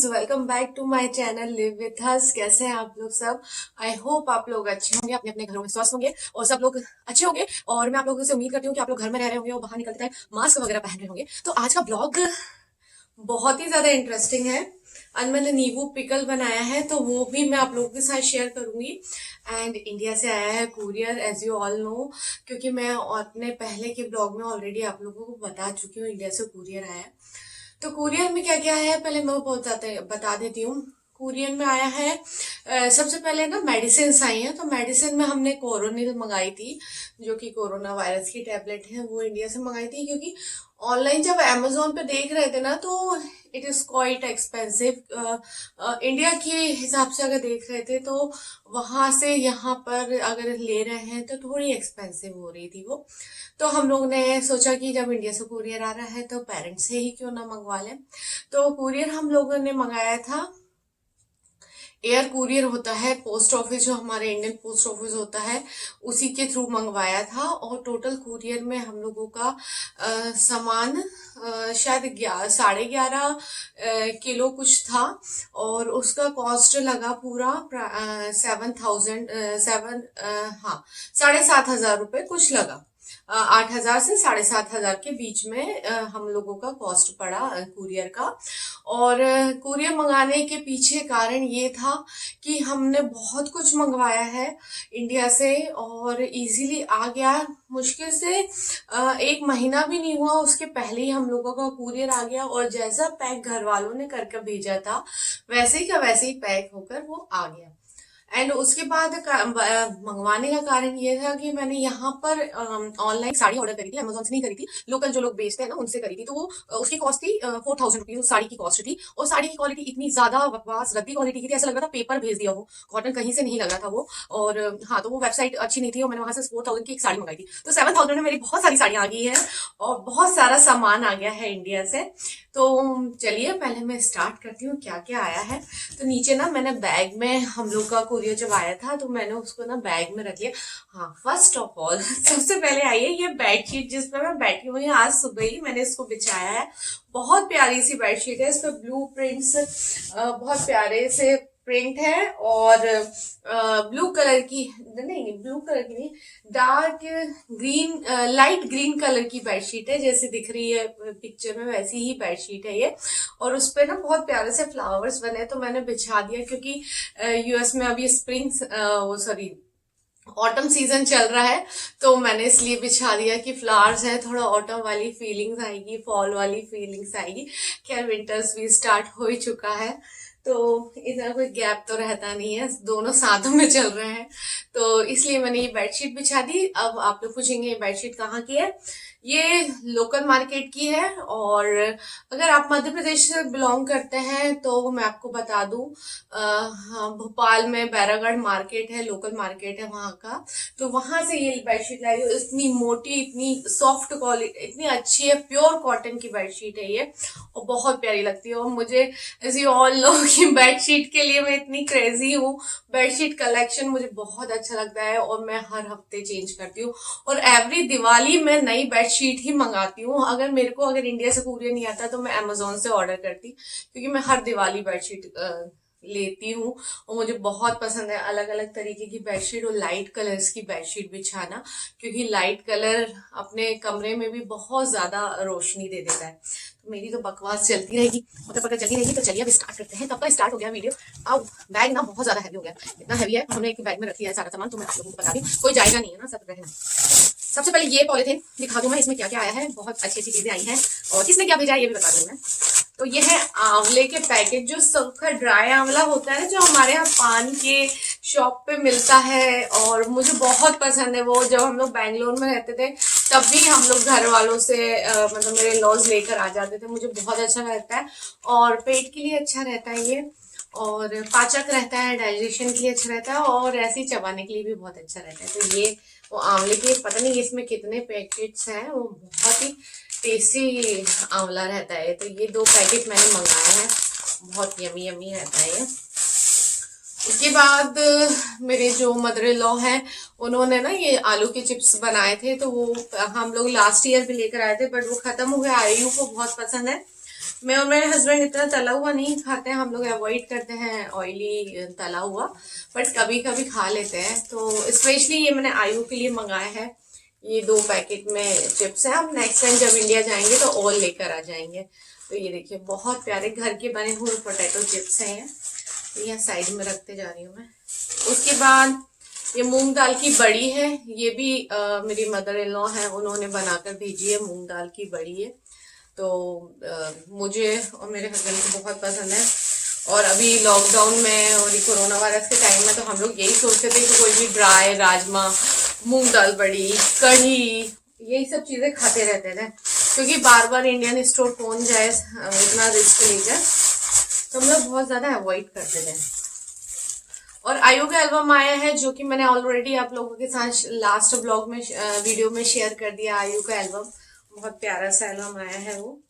Guys, welcome back to my channel live with us. कैसे हैं आप लोग सब? आई होप आप लोग अच्छे होंगे, अपने अपने घरों में स्वस्थ होंगे और सब लोग अच्छे होंगे। और मैं आप लोगों से उम्मीद करती हूँ कि आप लोग घर में रह रहे होंगे और बाहर निकलते टाइम मास्क वगैरह पहन रहे होंगे। तो आज का ब्लॉग बहुत ही ज्यादा इंटरेस्टिंग है। आज मैंने नींबू पिकल बनाया है, तो वो भी मैं आप लोगों के साथ शेयर करूंगी। एंड इंडिया से आया है courier, as you all know, क्योंकि मैं अपने पहले के ब्लॉग में ऑलरेडी आप लोगों को बता चुकी हूँ इंडिया से कुरियर आया है। तो कुरियर में क्या क्या है पहले मैं बता देती हूँ। कुरियर में आया है सबसे पहले ना मेडिसिन आई हैं। तो मेडिसिन में हमने कोरोनिल मंगाई थी, जो कि कोरोना वायरस की टैबलेट है, वो इंडिया से मंगाई थी। क्योंकि ऑनलाइन जब अमेजोन पे देख रहे थे ना, तो it is quite expensive. India के हिसाब से अगर देख रहे थे तो वहां से यहाँ पर अगर ले रहे हैं तो थोड़ी एक्सपेंसिव हो रही थी वो। तो हम लोग ने सोचा कि जब इंडिया से कुरियर आ रहा है तो पेरेंट्स से ही क्यों ना मंगवा लें। तो कुरियर हम लोगों ने मंगाया था, एयर कुरियर होता है, पोस्ट ऑफिस जो हमारे इंडियन पोस्ट ऑफिस होता है उसी के थ्रू मंगवाया था। और टोटल कुरियर में हम लोगों का सामान शायद 11.5 किलो कुछ था। और उसका कॉस्ट लगा पूरा 7,000 हाँ, 7,500 रुपये कुछ लगा। 8,000 से 7,500 के बीच में हम लोगों का कॉस्ट पड़ा कुरियर का। और कुरियर मंगाने के पीछे कारण ये था कि हमने बहुत कुछ मंगवाया है इंडिया से और इजीली आ गया। मुश्किल से 1 महीना भी नहीं हुआ उसके पहले ही हम लोगों का कुरियर आ गया। और जैसा पैक घर वालों ने करके भेजा था वैसे ही का वैसे ही पैक होकर वो आ गया। एंड उसके बाद मंगवाने का कारण ये था कि मैंने यहाँ पर ऑनलाइन साड़ी ऑर्डर करी थी, अमेजोन से नहीं करी थी, लोकल जो लोग बेचते हैं ना उनसे करी थी। तो वो उसकी कॉस्ट थी 4,000 रुपीज, उस साड़ी की कॉस्ट थी। और साड़ी की क्वालिटी इतनी ज्यादा बकवास रद्दी क्वालिटी की थी, ऐसा लग रहा था पेपर भेज दिया वो, कॉटन कहीं से नहीं लग रहा था वो। और हाँ, तो वो वेबसाइट अच्छी नहीं थी और मैंने वहां से 4,000 की एक साड़ी मंगाई थी। तो 7,000 में मेरी बहुत सारी साड़ियां आ गई है और बहुत सारा सामान आ गया है इंडिया से। तो चलिए पहले मैं स्टार्ट करती हूँ क्या क्या आया है। तो नीचे ना मैंने बैग में, हम लोग का कुरियर जब आया था तो मैंने उसको ना बैग में रख लिया। हाँ, फर्स्ट ऑफ ऑल सबसे पहले आई है ये बेडशीट जिस पर मैं बैठी हुई हूँ। आज सुबह ही मैंने इसको बिछाया है। बहुत प्यारी सी बेडशीट है, इस पर ब्लू प्रिंट्स, बहुत प्यारे से प्रिंट है। और ब्लू कलर की नहीं, ब्लू कलर की नहीं, dark green, light green colour की बेडशीट है। जैसे दिख रही है पिक्चर में वैसी ही बेडशीट है ये। और उस पे ना बहुत प्यारे से फ्लावर्स बने, तो मैंने बिछा दिया क्योंकि यूएस में अभी ऑटम सीजन चल रहा है। तो मैंने इसलिए बिछा दिया कि फ्लावर्स है, थोड़ा ऑटम वाली फीलिंग्स आएगी, फॉल वाली फीलिंग्स आएगी। खैर विंटर्स भी स्टार्ट हो ही चुका है, तो इतना कोई गैप तो रहता नहीं है, दोनों साथ में चल रहे हैं। तो इसलिए मैंने ये बेडशीट बिछा दी। अब आप लोग पूछेंगे ये बेडशीट कहाँ की है? ये लोकल मार्केट की है। और अगर आप मध्य प्रदेश से बिलोंग करते हैं तो मैं आपको बता दूं, हाँ, भोपाल में बैरागढ़ मार्केट है, लोकल मार्केट है वहां का। तो वहां से ये बेडशीट लाई हूँ। इतनी मोटी, इतनी सॉफ्ट क्वालिटी, इतनी अच्छी है, प्योर कॉटन की बेडशीट है ये और बहुत प्यारी लगती है। और मुझे, एज यू ऑल नो, कि बेडशीट के लिए मैं इतनी क्रेजी हूँ। बेडशीट कलेक्शन मुझे बहुत अच्छा लगता है और मैं हर हफ्ते चेंज करती हूँ। और एवरी दिवाली मैं नई बेडशीट ही मंगाती हूँ। अगर इंडिया से कुरियर नहीं आता तो मैं अमेजोन से ऑर्डर करती, क्योंकि मैं हर दिवाली बेडशीट लेती हूँ। और मुझे बहुत पसंद है अलग अलग तरीके की बेडशीट और लाइट कलर्स की बेडशीट बिछाना, क्योंकि लाइट कलर अपने कमरे में भी बहुत ज्यादा रोशनी दे देता है। तो मेरी तो बकवास चलती रहेगी, मतलब चलती रहेगी। तो चलिए अब स्टार्ट करते हैं। कब का स्टार्ट हो गया वीडियो? अब बैग ना बहुत ज्यादा हैवी हो गया, इतना हैवी है, हमने एक बैग में रख लिया है सारा सामान। तो मैं आप लोगों को बता दी, कोई जाएगा नहीं है ना, सब रहना। सबसे पहले ये पॉलिथीन दिखा दूं मैं, इसमें क्या क्या आया है। बहुत अच्छी अच्छी चीजें आई हैं और किसने क्या भेजा है ये भी बता दूं मैं। तो ये है आंवले के पैकेट, जो सूखा ड्राई आंवला होता है जो हमारे यहाँ पान के शॉप पे मिलता है। और मुझे बहुत पसंद है वो। जब हम लोग बैंगलोर में रहते थे तब भी हम लोग घर वालों से मतलब मेरे लॉज लेकर आ जाते थे। मुझे बहुत अच्छा लगता है और पेट के लिए अच्छा रहता है ये, और पाचक रहता है, डाइजेशन के लिए अच्छा रहता है, और ऐसे ही चबाने के लिए भी बहुत अच्छा रहता है। तो ये वो आंवले के, पता नहीं इसमें कितने पैकेट्स हैं, वो बहुत ही टेस्टी आंवला रहता है। तो ये 2 पैकेट मैंने मंगाए हैं, बहुत यमी यमी रहता है ये। उसके बाद मेरे जो मदर इन लॉ हैं उन्होंने ना ये आलू के चिप्स बनाए थे। तो वो हम लोग लास्ट ईयर भी लेकर आए थे, बट वो खत्म हो गया। आयु को बहुत पसंद है मैं और मेरे हस्बैंड इतना तला हुआ नहीं खाते हैं, हम लोग अवॉइड करते हैं ऑयली तला हुआ, बट कभी कभी खा लेते हैं। तो स्पेशली ये मैंने आयु के लिए मंगाया है, ये 2 पैकेट में चिप्स है। हम नेक्स्ट टाइम जब इंडिया जाएंगे तो और लेकर आ जाएंगे। तो ये देखिए बहुत प्यारे घर के बने हुए पोटैटो चिप्स हैं ये। तो यहाँ साइड में रखते जा रही हूँ मैं। उसके बाद ये मूंग दाल की बड़ी है, ये भी मेरी मदर इन लॉ है, उन्होंने बनाकर भेजी है। मूंग दाल की बड़ी है, तो मुझे और मेरे हस्बैंड को बहुत पसंद है। और अभी लॉकडाउन में और ये कोरोना वायरस के टाइम में तो हम लोग यही सोचते थे कि कोई भी ड्राई राजमा, मूंग दाल बड़ी, कढ़ी, यही सब चीजें खाते रहते थे, क्योंकि बार बार इंडियन स्टोर कौन जाए इतना रिस्क लेकर, तो हम लोग बहुत ज्यादा अवॉइड करते थे। और आयु का एल्बम आया है, जो कि मैंने ऑलरेडी आप लोगों के साथ लास्ट ब्लॉग में वीडियो में शेयर कर दिया। आयु का एल्बम बहुत प्यारा सा एल्बम आया है वो।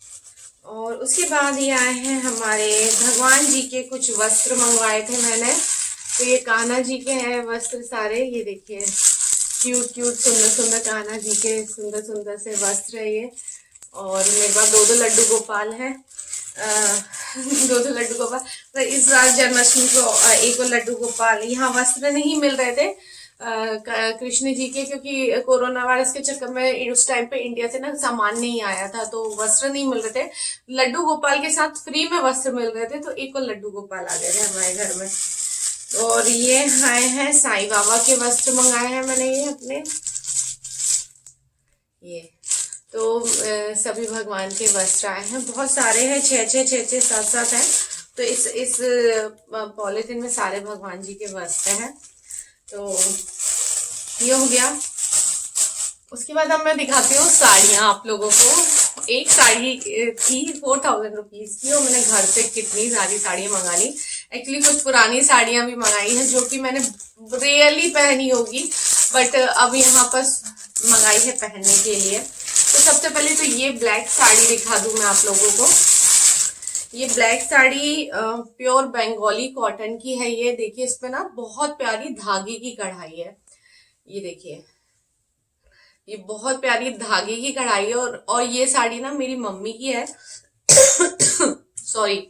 और उसके बाद ये आए हैं हमारे भगवान जी के कुछ वस्त्र मंगवाए थे मैंने। तो ये कान्हा जी के हैं वस्त्र सारे, ये देखिए क्यूट क्यूट सुंदर सुंदर कान्हा जी के सुंदर सुंदर से वस्त्र है ये। और मेरे पास 2 लड्डू गोपाल है, 2 लड्डू गोपाल। तो इस बार जन्माष्टमी को 1 लड्डू गोपाल, यहाँ वस्त्र नहीं मिल रहे थे कृष्ण जी के, क्योंकि कोरोना वायरस के चक्कर में उस टाइम पे इंडिया से ना सामान नहीं आया था, तो वस्त्र नहीं मिल रहे थे। लड्डू गोपाल के साथ फ्री में वस्त्र मिल रहे थे, तो 1 लड्डू गोपाल आ गए थे हमारे घर में। और ये आए हैं साईं बाबा के वस्त्र मंगाए हैं मैंने ये अपने, ये तो सभी भगवान के वस्त्र आए हैं, बहुत सारे हैं, 6 7 हैं। तो इस पॉलिथीन में सारे भगवान जी के वस्त्र हैं। तो ये हो गया। उसके बाद अब मैं दिखाती हूँ साड़ियाँ आप लोगों को। एक साड़ी थी 4000 रुपीज की, और मैंने घर से कितनी सारी साड़ियाँ मंगा ली। एक्चुअली कुछ पुरानी साड़ियाँ भी मंगाई हैं, जो कि मैंने रियली पहनी होगी, बट अब यहाँ पर मंगाई है पहनने के लिए। तो सबसे पहले तो ये ब्लैक साड़ी दिखा दूं मैं आप लोगों को। ये black sari pure Bengali cotton की है। ये देखिए, इस पे ना बहुत प्यारी धागे की कढ़ाई है, ये देखिए, ये बहुत प्यारी धागे की कढ़ाई है। और ये साड़ी ना मेरी मम्मी की है सॉरी,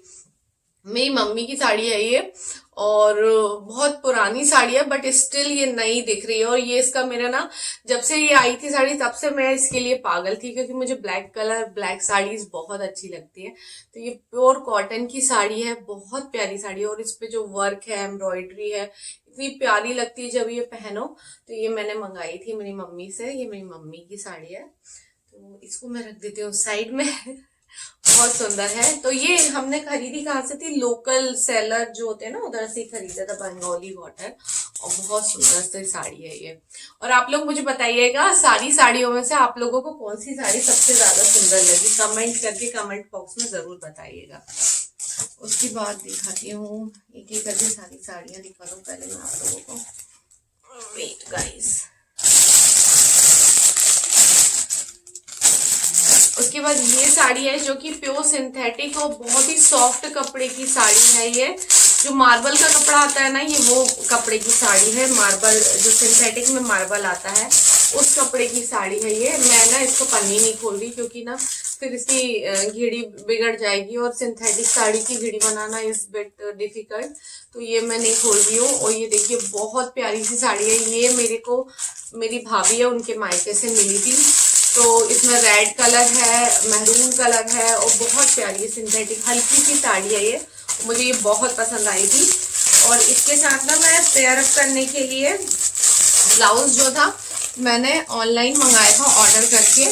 मेरी मम्मी की साड़ी है ये, और बहुत पुरानी साड़ी है, बट स्टिल ये नई दिख रही है। और ये इसका मेरा ना, जब से ये आई थी साड़ी तब से मैं इसके लिए पागल थी, क्योंकि मुझे ब्लैक कलर, ब्लैक साड़ीज बहुत अच्छी लगती है। तो ये प्योर कॉटन की साड़ी है, बहुत प्यारी साड़ी है। और इस पे जो वर्क है, एम्ब्रॉयडरी है, इतनी प्यारी लगती है जब ये पहनो। तो ये मैंने मंगाई थी मेरी मम्मी से, ये मेरी मम्मी की साड़ी है। तो इसको मैं रख देती हूँ साइड में बहुत सुंदर है। तो ये हमने खरीदी कहाँ से थी, लोकल सेलर जो होते हैं ना, उधर से खरीदा था, बंगाली कॉटन। और बहुत सुंदर सी साड़ी है ये। और आप लोग मुझे बताइएगा सारी साड़ियों में से आप लोगों को कौन सी साड़ी सबसे ज्यादा सुंदर लगी, कमेंट करके कमेंट बॉक्स में जरूर बताइएगा। उसके बाद दिखाती हूँ, एक एक करके सारी साड़ियां दिखा दूँ पहले मैं आप लोगों को। वेट गाइस, उसके बाद ये साड़ी है जो कि प्योर सिंथेटिक और बहुत ही सॉफ्ट कपड़े की साड़ी है। ये जो मार्बल का कपड़ा आता है ना, ये वो कपड़े की साड़ी है। मार्बल जो सिंथेटिक में मार्बल आता है, उस कपड़े की साड़ी है ये। मैं ना इसको पन्नी नहीं खोल रही, क्योंकि ना फिर इसकी घिड़ी बिगड़ जाएगी, और सिंथेटिक साड़ी की घिड़ी बनाना इज बिट डिफिकल्ट, तो ये मैं नहीं खोल रही हूँ। और ये देखिए बहुत प्यारी सी साड़ी है ये, मेरे को मेरी भाभी है उनके मायके से मिली थी। तो इसमें रेड कलर है, मैरून कलर है, और बहुत प्यारी सिंथेटिक हल्की सी साड़ी है ये, मुझे ये बहुत पसंद आई थी। और इसके साथ ना मैं पेयर अप करने के लिए ब्लाउज जो था मैंने ऑनलाइन मंगाया था ऑर्डर करके,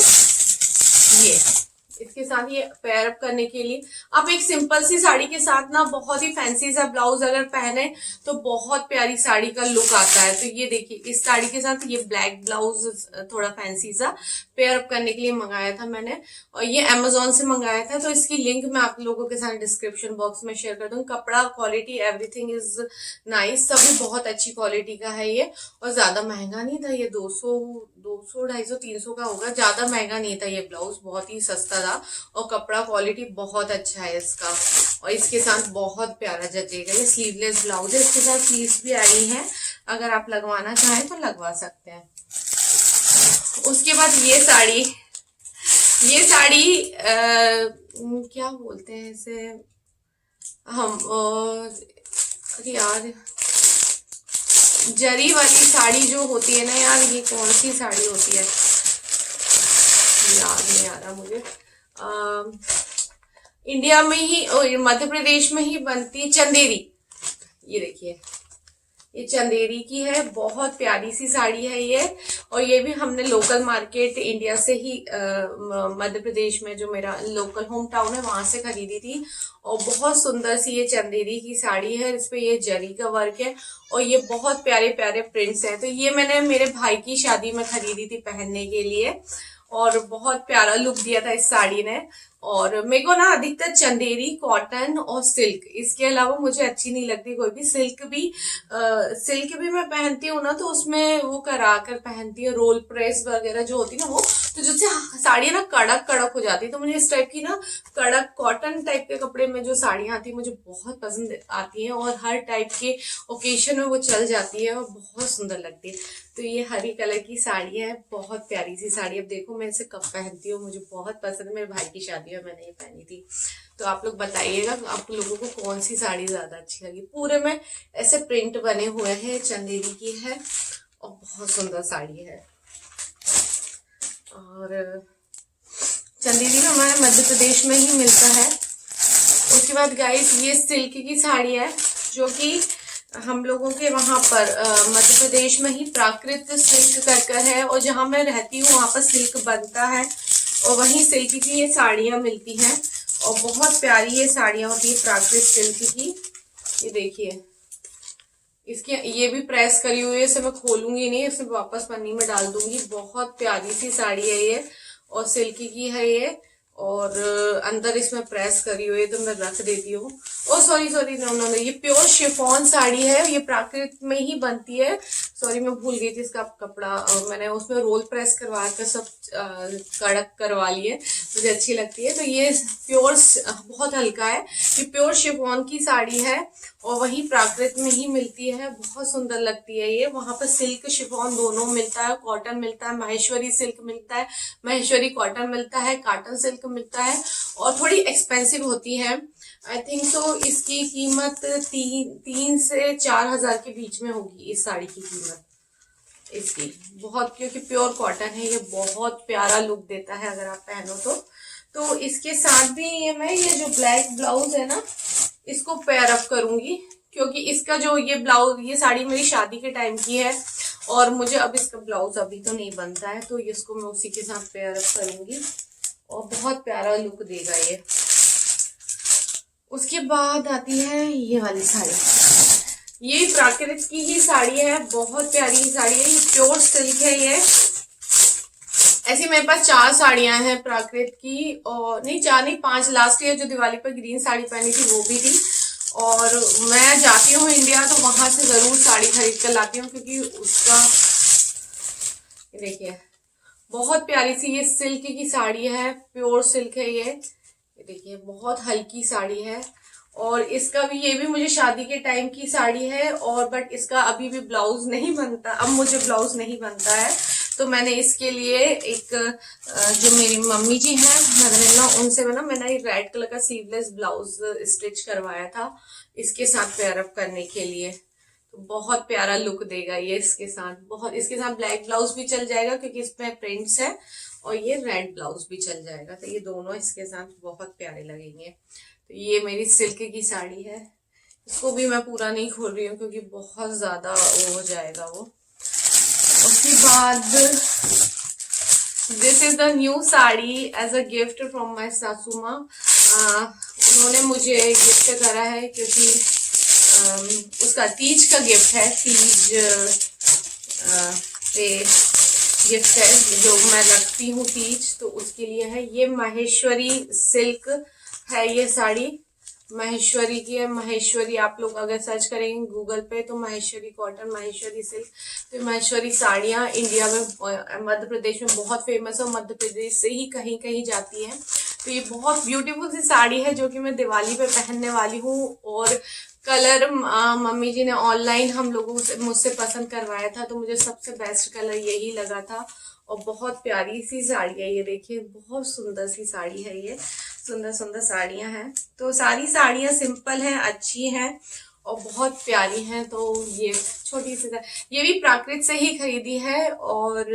ये इसके साथ ये पेयर अप करने के लिए। आप एक सिंपल सी साड़ी के साथ ना बहुत ही फैंसी सा ब्लाउज अगर पहने तो बहुत प्यारी साड़ी का लुक आता है। तो ये देखिए, इस साड़ी के साथ ये ब्लैक ब्लाउज थोड़ा फैंसी सा पेयर अप करने के लिए मंगाया था मैंने, और ये अमेजोन से मंगाया था। तो इसकी लिंक मैं आप लोगों के साथ डिस्क्रिप्शन बॉक्स में शेयर कर दूंगी। कपड़ा, क्वालिटी, एवरीथिंग इज नाइस, सभी बहुत अच्छी क्वालिटी का है ये। और ज्यादा महंगा नहीं था ये, 200 250 300 का होगा, ज्यादा महंगा नहीं था ये ब्लाउज, बहुत ही सस्ता था। और कपड़ा क्वालिटी बहुत अच्छा है इसका, और इसके साथ बहुत प्यारा जचेगा। ये स्लीवलेस ब्लाउज है, इसके साथ स्लीव्स भी आई हैं, अगर आप लगवाना चाहें तो लगवा सकते हैं। उसके बाद ये साड़ी ये साड़ी क्या बोलते हैं इसे हम, अरे यार, जरी वाली साड़ी जो होती है ना यार, ये कौन सी साड़ी होती है, याद नहीं आ रहा मुझे। इंडिया में ही और मध्य प्रदेश में ही बनती चंदेरी। ये देखिए, ये चंदेरी की है, बहुत प्यारी सी साड़ी है ये। और ये भी हमने लोकल मार्केट इंडिया से ही मध्य प्रदेश में जो मेरा लोकल होम टाउन है वहां से खरीदी थी। और बहुत सुंदर सी ये चंदेरी की साड़ी है, इस पे ये जरी का वर्क है और ये बहुत प्यारे प्यारे प्रिंट्स हैं। तो ये मैंने मेरे भाई की शादी में खरीदी थी पहनने के लिए और बहुत प्यारा लुक दिया था इस साड़ी ने। और मेरे को ना अधिकतर चंदेरी, कॉटन और सिल्क, इसके अलावा मुझे अच्छी नहीं लगती कोई भी। सिल्क भी मैं पहनती हूँ ना तो उसमें वो करा कर पहनती है, रोल प्रेस वगैरह जो होती है ना वो, तो जिससे साड़ियाँ ना कड़क कड़क हो जाती है। तो मुझे इस टाइप की ना कड़क कॉटन टाइप के कपड़े में जो साड़ियाँ आती है मुझे बहुत पसंद आती हैं और हर टाइप के ओकेशन में वो चल जाती है और बहुत सुंदर लगती है। तो ये हरी कलर की साड़ी है, बहुत प्यारी सी साड़ी। अब देखो मैं इसे कब पहनती हूँ, मुझे बहुत पसंद है। मेरे भाई की शादी में मैंने ये पहनी थी। तो आप लोग बताइएगा आप लोगों को कौन सी साड़ी ज्यादा अच्छी लगी। पूरे में ऐसे प्रिंट बने हुए हैं, चंदेरी की है और बहुत सुंदर साड़ी है। और चंदेरी में हमारे मध्य प्रदेश में ही मिलता है। उसके बाद गाइस ये सिल्क की साड़ी है जो कि हम लोगों के वहां पर मध्य प्रदेश में ही प्राकृत सिल्क कर है और जहां मैं रहती हूँ वहां पर सिल्क बनता है और वहीं सिल्क की ये साड़ियां मिलती हैं और बहुत प्यारी ये साड़ियां होती है प्राकृत सिल्क की। ये देखिए, इसके ये भी प्रेस करी हुई है, इसे मैं खोलूंगी नहीं, इसे वापस पन्नी में डाल दूंगी। बहुत प्यारी सी साड़ी है ये और सिल्की की है ये। और अंदर इसमें प्रेस करी हुई है तो मैं रख देती हूँ। Oh sorry sorry, no no no, ये प्योर शिफॉन साड़ी है, ये प्राकृत में ही बनती है। सॉरी मैं भूल गई थी इसका कपड़ा, मैंने उसमें रोल प्रेस करवा कर सब कड़क करवा लिए, मुझे अच्छी लगती है। तो ये प्योर, बहुत हल्का है, ये प्योर शिफॉन की साड़ी है और वही प्राकृत में ही मिलती है, बहुत सुंदर लगती है ये। वहां पर सिल्क शिफॉन दोनों मिलता है, कॉटन मिलता है, माहेश्वरी सिल्क मिलता है, माहेश्वरी कॉटन मिलता है, कॉटन सिल्क मिलता है और थोड़ी एक्सपेंसिव होती है। आई थिंक सो इसकी कीमत 3 से 4 हजार के बीच में होगी इस साड़ी की कीमत इसकी। बहुत, क्योंकि प्योर कॉटन है ये, बहुत प्यारा लुक देता है अगर आप पहनो तो इसके साथ भी ये जो ब्लैक ब्लाउज है ना इसको पेयर अप करूंगी, क्योंकि इसका जो ये ब्लाउज, ये साड़ी मेरी शादी के टाइम की है और मुझे अब इसका ब्लाउज अभी तो नहीं बनता है, तो इसको मैं उसी के साथ पेयर अप करूंगी और बहुत प्यारा लुक देगा ये। उसके बाद आती है ये वाली साड़ी, ये प्राकृत की ही साड़ी है, बहुत प्यारी साड़ी है, ये प्योर सिल्क है ये। ऐसी मेरे पास 4 साड़ियां हैं प्राकृत की, और नहीं 4 नहीं 5, लास्ट ईयर जो दिवाली पर ग्रीन साड़ी पहनी थी वो भी थी। और मैं जाती हूँ इंडिया तो वहां से जरूर साड़ी खरीद कर लाती हूँ, क्योंकि उसका देखिए बहुत प्यारी सी ये सिल्क की साड़ी है, प्योर सिल्क है ये देखिए, बहुत हल्की साड़ी है। और इसका भी, ये भी मुझे शादी के टाइम की साड़ी है और बट इसका अभी भी ब्लाउज नहीं बनता, अब मुझे ब्लाउज नहीं बनता है। तो मैंने इसके लिए एक जो मेरी मम्मी जी हैं मदर इन लॉ, उनसे मैंने रेड कलर का स्लीवलेस ब्लाउज स्टिच करवाया था इसके साथ पेयर अप करने के लिए। तो बहुत प्यारा लुक देगा ये इसके साथ, बहुत, इसके साथ ब्लैक ब्लाउज भी चल जाएगा क्योंकि इसमें प्रिंट्स है और ये रेड ब्लाउज भी चल जाएगा, तो ये दोनों इसके साथ बहुत प्यारे लगेंगे। तो ये मेरी सिल्क की साड़ी है, इसको भी मैं पूरा नहीं खोल रही हूँ क्योंकि बहुत ज्यादा वो हो जाएगा वो। उसके बाद this is the new sari as a gift from my सासू माँ। उन्होंने मुझे गिफ्ट करा है क्योंकि उसका तीज का गिफ्ट है, तीज पे गिफ्ट है जो मैं रखती हूँ तीज, तो उसके लिए है। ये माहेश्वरी सिल्क है, ये साड़ी माहेश्वरी की है। माहेश्वरी आप लोग अगर सर्च करेंगे गूगल पे तो माहेश्वरी कॉटन, माहेश्वरी सिल्क, तो माहेश्वरी साड़ियाँ इंडिया में, मध्य प्रदेश में बहुत फेमस है, मध्य प्रदेश से ही कहीं कहीं जाती है। तो ये बहुत ब्यूटीफुल सी साड़ी है जो कि मैं दिवाली पे पहनने वाली हूँ। और कलर मम्मी जी ने ऑनलाइन हम लोगों से मुझसे पसंद करवाया था, तो मुझे सबसे बेस्ट कलर यही लगा था और बहुत प्यारी सी साड़ी है ये, देखिए बहुत सुंदर सी साड़ी है ये, सुंदर सुंदर साड़ियां हैं। तो सारी साड़ियां सिंपल हैं, अच्छी हैं और बहुत प्यारी हैं। तो ये छोटी सी, ये भी प्राकृत से ही खरीदी है और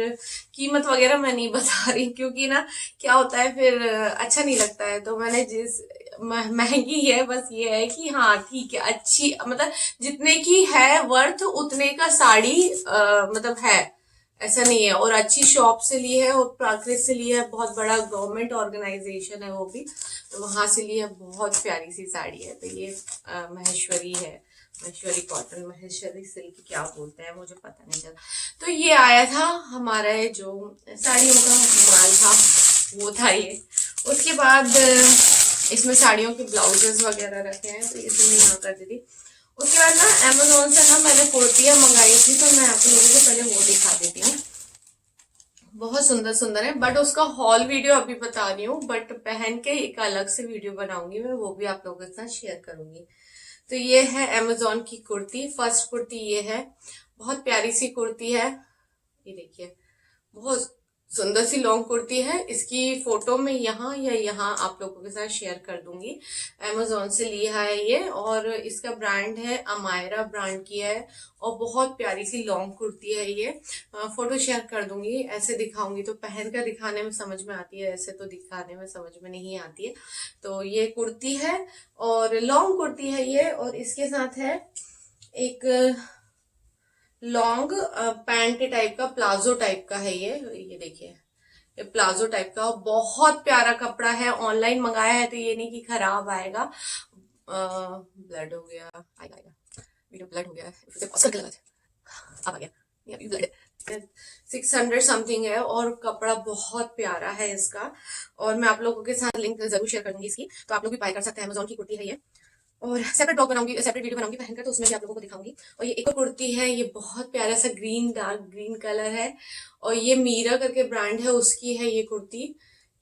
कीमत वगैरह मैं नहीं बता रही क्योंकि ना क्या होता है फिर अच्छा नहीं लगता है। तो मैंने जिस महंगी है, बस ये है कि हाँ ठीक है, अच्छी मतलब जितने की है वर्थ उतने का साड़ी मतलब है, ऐसा नहीं है। और अच्छी शॉप से ली है और प्राकृत से ली है, बहुत बड़ा गवर्नमेंट ऑर्गेनाइजेशन है वो भी, तो वहां से ली है। बहुत प्यारी सी साड़ी है। तो ये महेश्वरी है, महेश्वरी कॉटन, महेश्वरी सिल्क क्या बोलते हैं मुझे पता नहीं चला। तो ये आया था हमारा जो साड़ियों का माल था वो था ये। उसके बाद इसमें साड़ियों के ब्लाउजेस वगैरह रखे हैं, तो ये तो मैं यहाँ कर दी थी। उसके बाद ना अमेजोन से ना मैंने कुर्तियां मंगाई थी, तो मैं आप लोगों को पहले वो दिखा देती हूँ। बहुत सुंदर सुंदर है, बट उसका हॉल वीडियो अभी बता रही हूँ, बट पहन के एक अलग से वीडियो बनाऊंगी मैं, वो भी आप लोगों के साथ शेयर करूंगी। तो ये है अमेजोन की कुर्ती, फर्स्ट कुर्ती ये है, बहुत प्यारी सी कुर्ती है। ये देखिए बहुत सुंदर सी लॉन्ग कुर्ती है। इसकी फोटो मैं यहाँ या यहाँ आप लोगों के साथ शेयर कर दूंगी। अमेजोन से लिया है ये और इसका ब्रांड है अमायरा ब्रांड की है और बहुत प्यारी सी लॉन्ग कुर्ती है ये। फोटो शेयर कर दूंगी, ऐसे दिखाऊंगी तो पहन कर दिखाने में समझ में आती है, ऐसे तो दिखाने में समझ में नहीं आती है। तो ये कुर्ती है और लॉन्ग कुर्ती है ये, और इसके साथ है एक लॉन्ग पैंट टाइप का, प्लाजो टाइप का है ये देखिए, ये प्लाजो टाइप का, बहुत प्यारा कपड़ा है। ऑनलाइन मंगाया है तो ये नहीं कि खराब आएगा। ब्लड हो गया, आएगा वीडियो ब्लड हो गया है, अब आ गया, ब्लड 600 समथिंग है और कपड़ा बहुत प्यारा है इसका। और मैं आप लोगों के साथ लिंक जरूर शेयर करूंगी इसकी, तो आप लोग भी बाय कर सकते हैं। अमेजोन की कुर्ती है ये, और सेपरेट ब्लॉग बनाऊंगी, सेपरेट वीडियो बनाऊंगी पहनकर, तो उसमें भी आप लोगों को दिखाऊंगी। और ये एक और कुर्ती है, ये बहुत प्यारा सा ग्रीन, डार्क ग्रीन कलर है और ये मीरा करके ब्रांड है उसकी है ये कुर्ती।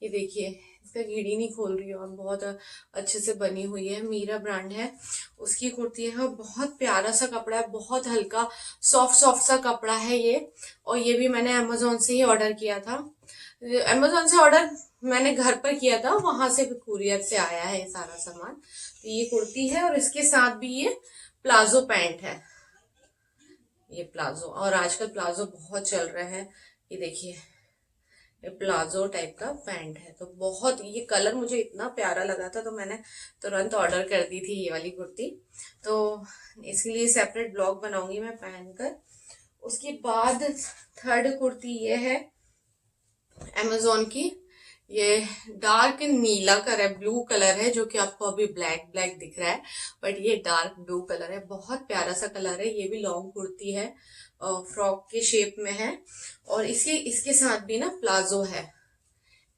ये देखिए इसका गिड़ी नहीं खोल रही है और बहुत अच्छे से बनी हुई है, मीरा ब्रांड है उसकी कुर्ती है। और बहुत प्यारा सा कपड़ा है, बहुत हल्का सॉफ्ट सॉफ्ट सा कपड़ा है ये। और ये भी मैंने अमेजोन से ही ऑर्डर किया था। अमेजोन से ऑर्डर मैंने घर पर किया था, वहां से कुरियर से आया है ये सारा सामान। तो ये कुर्ती है और इसके साथ भी ये प्लाजो पैंट है, ये प्लाजो, और आजकल प्लाजो बहुत चल रहे हैं। ये देखिए ये प्लाजो टाइप का पैंट है। तो बहुत, ये कलर मुझे इतना प्यारा लगा था तो मैंने तुरंत ऑर्डर कर दी थी ये वाली कुर्ती। तो इसलिए सेपरेट ब्लॉग बनाऊंगी मैं पहनकर। उसके बाद थर्ड कुर्ती ये है अमेजोन की, ये डार्क नीला कलर है, ब्लू कलर है, जो कि आपको अभी ब्लैक ब्लैक दिख रहा है, बट ये डार्क ब्लू कलर है, बहुत प्यारा सा कलर है। ये भी लॉन्ग कुर्ती है, फ्रॉक के शेप में है और इसके साथ भी ना प्लाजो है,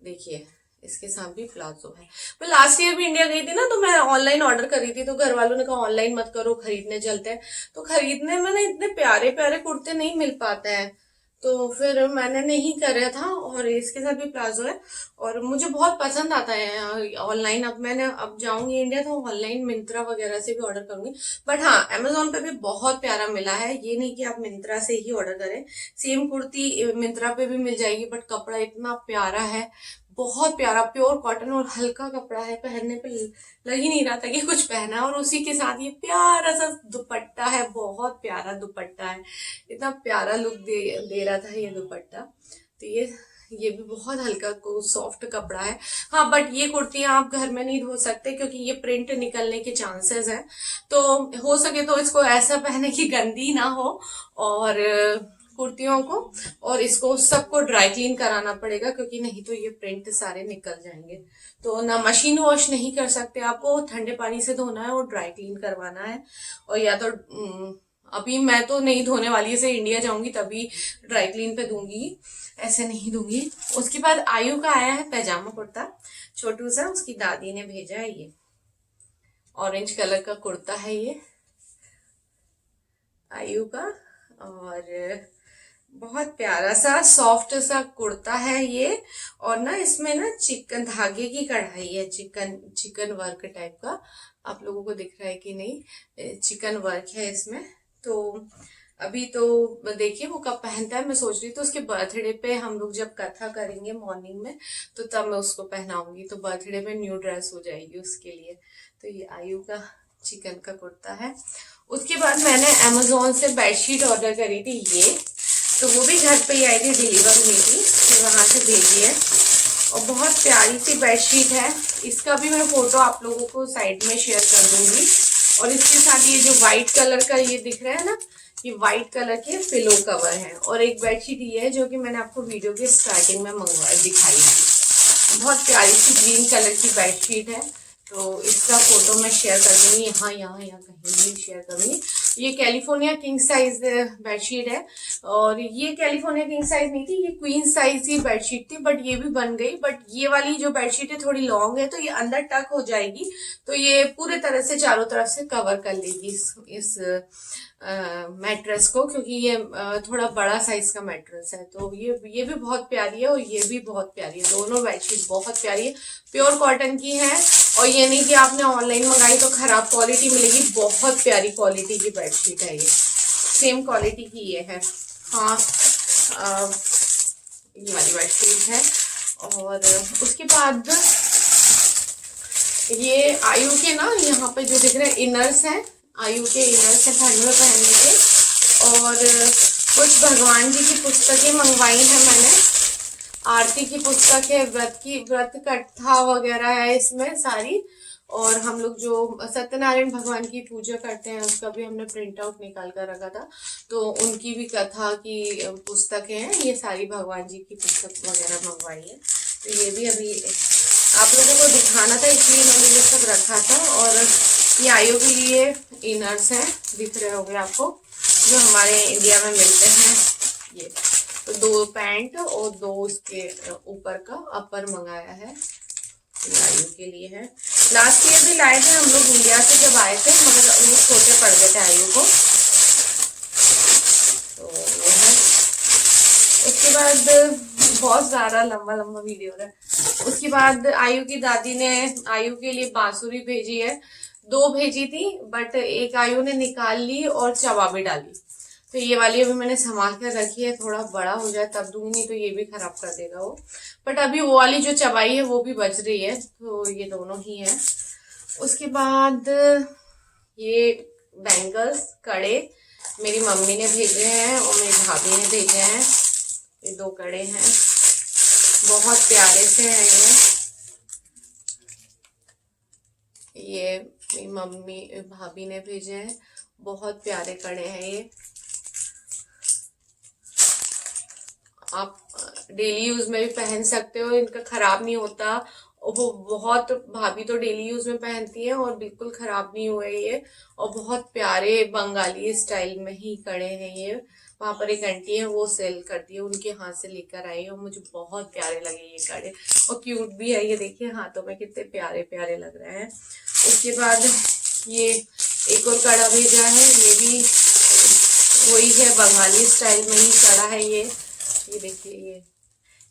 देखिए इसके साथ भी प्लाजो है। मैं लास्ट ईयर भी इंडिया गई थी ना, तो मैं ऑनलाइन ऑर्डर करी थी, तो घर वालों ने कहा ऑनलाइन मत करो, खरीदने चलते हैं। तो खरीदने में ना इतने प्यारे प्यारे कुर्ते नहीं मिल पाते हैं, तो फिर मैंने नहीं करा था। और इसके साथ भी प्लाजो है और मुझे बहुत पसंद आता है ऑनलाइन। अब मैंने अब जाऊंगी इंडिया तो ऑनलाइन मिंत्रा वगैरह से भी ऑर्डर करूंगी, बट हाँ अमेजोन पे भी बहुत प्यारा मिला है। ये नहीं कि आप मिंत्रा से ही ऑर्डर करें, सेम कुर्ती मिंत्रा पे भी मिल जाएगी, बट कपड़ा इतना प्यारा है, बहुत प्यारा प्योर कॉटन और हल्का कपड़ा है, पहनने पे लग ही नहीं रहा था कि कुछ पहना। और उसी के साथ ये प्यारा सा दुपट्टा है, बहुत प्यारा दुपट्टा है, इतना प्यारा लुक दे रहा था ये दुपट्टा। तो ये भी बहुत हल्का को सॉफ्ट कपड़ा है। हाँ बट ये कुर्तियां आप घर में नहीं धो सकते क्योंकि ये प्रिंट निकलने के चांसेस हैं, तो हो सके तो इसको ऐसा पहने कि गंदी ना हो और कुर्तियों को, और इसको सबको ड्राई क्लीन कराना पड़ेगा क्योंकि नहीं तो ये प्रिंट सारे निकल जाएंगे। तो ना मशीन वॉश नहीं कर सकते, आपको ठंडे पानी से धोना है और ड्राई क्लीन करवाना है। और या तो अभी मैं तो नहीं धोने वाली से इंडिया जाऊंगी तभी ड्राई क्लीन पे दूंगी, ऐसे नहीं दूंगी। उसके बाद आयु का आया है पैजामा कुर्ता, छोटू सा, उसकी दादी ने भेजा है। ये ऑरेंज कलर का कुर्ता है ये आयु का, और बहुत प्यारा सा सॉफ्ट सा कुर्ता है ये। और ना इसमें ना चिकन धागे की कढ़ाई है, चिकन वर्क टाइप का, आप लोगों को दिख रहा है कि नहीं, चिकन वर्क है इसमें। तो अभी तो देखिए वो कब पहनता है, मैं सोच रही थी उसके बर्थडे पे हम लोग जब कथा करेंगे मॉर्निंग में तो तब मैं उसको पहनाऊंगी, तो बर्थडे में न्यू ड्रेस हो जाएगी उसके लिए। तो ये आयु का चिकन का कुर्ता है। उसके बाद मैंने अमेजोन से बेडशीट ऑर्डर करी थी ये, तो वो भी घर पे ही आई थी, डिलीवर हुई थी, तो वहां से भेजी है और बहुत प्यारी सी बेडशीट है। इसका भी मैं फोटो आप लोगों को साइड में शेयर कर दूंगी। और इसके साथ ये जो व्हाइट कलर का ये दिख रहा है ना, ये व्हाइट कलर के पिलो कवर है। और एक बेडशीट ये है जो कि मैंने आपको वीडियो के स्टार्टिंग में दिखाई थी, बहुत प्यारी सी ग्रीन कलर की बेडशीट है। तो इसका फोटो मैं शेयर कर दूंगी, यहाँ कहीं भी शेयर करूंगी। ये कैलिफोर्निया किंग साइज बेडशीट है, और ये कैलिफोर्निया किंग साइज नहीं थी, ये क्वीन साइज की बेडशीट थी, बट ये भी बन गई। बट ये वाली जो बेडशीट है थोड़ी लॉन्ग है, तो ये अंदर टक हो जाएगी, तो ये पूरे तरह से चारों तरफ से कवर कर लेगी इस मैट्रेस को, क्योंकि ये थोड़ा बड़ा साइज का मैट्रेस है। तो ये भी बहुत प्यारी है और ये भी बहुत प्यारी है, दोनों बेडशीट बहुत प्यारी है, प्योर कॉटन की है। और ये नहीं कि आपने ऑनलाइन मंगाई तो खराब क्वालिटी मिलेगी, बहुत प्यारी क्वालिटी की बेडशीट है ये, सेम क्वालिटी की ये है। हाँ, ये वाली बेडशीट है। और उसके बाद ये आयु के ना यहाँ पे जो दिख रहे हैं इनर्स हैं, आयु के इनर्स हैं ठंड में पहनने के। और कुछ भगवान जी की पुस्तकें मंगवाई हैं मैंने, आरती की पुस्तक है, व्रत कथा वगैरह है इसमें सारी। और हम लोग जो सत्यनारायण भगवान की पूजा करते हैं उसका भी हमने प्रिंट आउट निकाल कर रखा था, तो उनकी भी कथा की पुस्तकें हैं, ये सारी भगवान जी की पुस्तक वगैरह मंगवाई है। तो ये भी अभी आप लोगों को दिखाना था इसलिए मैंने ये सब रखा था। और ये आयु के लिए इनर्स हैं, दिख रहे होंगे आपको, जो हमारे इंडिया में मिलते हैं। ये तो 2 पैंट और 2 उसके ऊपर का अपर मंगाया है, आयु के लिए है। लास्ट ईयर भी लाए थे हम लोग इंडिया से जब आए थे, मगर वो छोटे पड़ गए थे आयु को, तो वो है। उसके बाद बहुत ज्यादा लंबा वीडियो है। उसके बाद आयु की दादी ने आयु के लिए बांसुरी भेजी है, 2 भेजी थी, बट एक आयु ने निकाल ली और चबा भी डाली। तो ये वाली अभी मैंने संभाल कर रखी है, थोड़ा बड़ा हो जाए तब दूंगी, नहीं तो ये भी खराब कर देगा वो। बट अभी वो वाली जो चबाई है वो भी बच रही है, तो ये दोनों ही है। उसके बाद ये बैंगल्स कड़े मेरी मम्मी ने भेजे हैं और मेरी भाभी ने भेजे हैं, ये 2 कड़े हैं, बहुत प्यारे से हैं ये मेरी मम्मी भाभी ने भेजे हैं, बहुत प्यारे कड़े हैं ये। आप डेली यूज में भी पहन सकते हो, इनका खराब नहीं होता। वो बहुत भाभी तो डेली यूज में पहनती है और बिल्कुल खराब नहीं हुए ये, और बहुत प्यारे बंगाली स्टाइल में ही कड़े हैं ये। वहां पर एक आंटी है वो सेल करती है, उनके हाथ से लेकर आई और मुझे बहुत प्यारे लगे ये कड़े, और क्यूट भी है, ये देखिए हाथों में कितने प्यारे प्यारे लग रहे हैं। उसके बाद ये एक और कड़ा भेजा है, ये भी वही है, बंगाली स्टाइल में ही कड़ा है ये देखिए,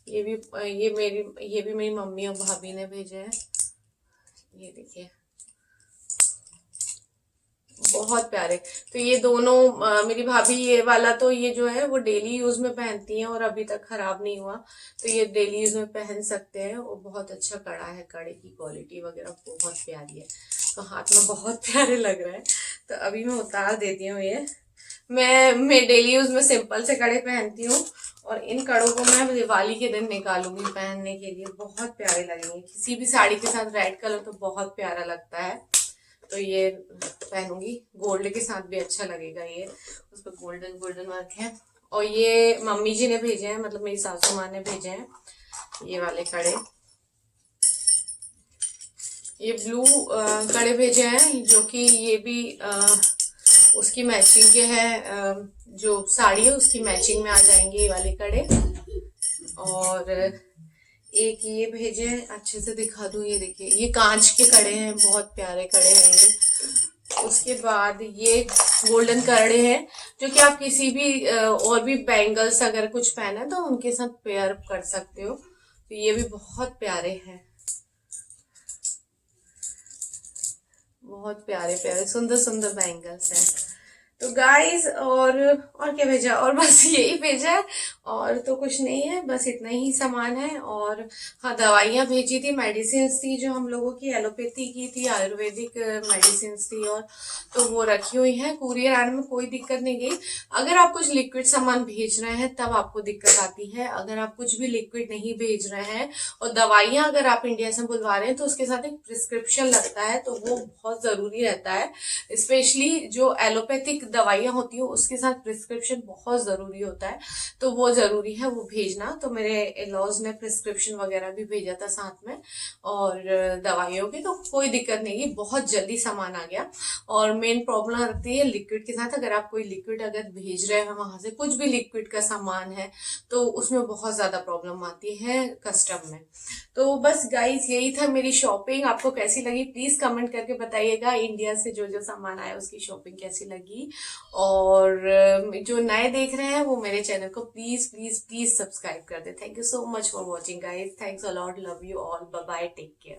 ये भी मेरी मम्मी और भाभी ने भेजे हैं, ये देखिए बहुत प्यारे। तो ये दोनों मेरी भाभी, ये वाला तो ये जो है वो डेली यूज में पहनती हैं और अभी तक खराब नहीं हुआ, तो ये डेली यूज में पहन सकते हैं। और बहुत अच्छा कड़ा है, कड़े की क्वालिटी वगैरह बहुत प्यारी है, तो हाथ में बहुत प्यारे लग रहा है। तो अभी मैं उतार देती हूँ ये, मैं डेली यूज में सिंपल से कड़े पहनती हूँ, और इन कड़ों को मैं दिवाली के दिन निकालूंगी पहनने के लिए, बहुत प्यारे लगेंगे किसी भी साड़ी के साथ। रेड कलर तो बहुत प्यारा लगता है, तो ये पहनूंगी, गोल्ड के साथ भी अच्छा लगेगा ये, उस पर गोल्डन वर्क है। और ये मम्मी जी ने भेजे हैं, मतलब मेरी सासू माँ ने भेजे हैं ये वाले कड़े, ये ब्लू कड़े भेजे हैं, जो कि ये भी उसकी मैचिंग के हैं, जो साड़ी है उसकी मैचिंग में आ जाएंगे ये वाले कड़े। और एक ये भेजे हैं, अच्छे से दिखा दूं, ये देखिए ये कांच के कड़े हैं, बहुत प्यारे कड़े हैं ये। उसके बाद ये गोल्डन कड़े हैं, जो कि आप किसी भी और भी बैंगल्स अगर कुछ पहना है तो उनके साथ पेयर कर सकते हो, तो ये भी बहुत प्यारे हैं, बहुत प्यारे प्यारे सुंदर सुंदर बैंगल्स हैं। तो गाइस और क्या भेजा, और बस यही भेजा है, और तो कुछ नहीं है, बस इतना ही सामान है। और हाँ, दवाइयाँ भेजी थी, मेडिसिन थी जो हम लोगों की एलोपैथी की थी, आयुर्वेदिक मेडिसिन थी, और तो वो रखी हुई है। कुरियर आने में कोई दिक्कत नहीं गई। अगर आप कुछ लिक्विड सामान भेज रहे हैं तब आपको दिक्कत आती है। अगर आप कुछ भी लिक्विड नहीं भेज रहे हैं और दवाइयाँ अगर आप इंडिया से बुलवा रहे हैं तो उसके साथ एक प्रिस्क्रिप्शन लगता है, तो वो बहुत जरूरी रहता है। स्पेशली जो एलोपैथिक दवाइयाँ होती है उसके साथ प्रिस्क्रिप्शन बहुत जरूरी होता है, तो वो जरूरी है वो भेजना। तो मेरे लॉज ने प्रिस्क्रिप्शन वगैरह भी भेजा था साथ में, और दवाइयों की तो कोई दिक्कत नहीं है, बहुत जल्दी सामान आ गया। और मेन प्रॉब्लम आती है लिक्विड के साथ। अगर आप कोई लिक्विड अगर भेज रहे हैं वहां से, कुछ भी लिक्विड का सामान है, तो उसमें बहुत ज्यादा प्रॉब्लम आती है कस्टम में। तो बस गाइस यही था मेरी शॉपिंग। आपको कैसी लगी प्लीज कमेंट करके बताइएगा। इंडिया से जो जो सामान आया उसकी शॉपिंग कैसी लगी। और जो नए देख रहे हैं वो मेरे चैनल को प्लीज प्लीज प्लीज सब्सक्राइब कर दे। Thank you so much for watching guys. Thanks a lot, love you all, bye bye, take care.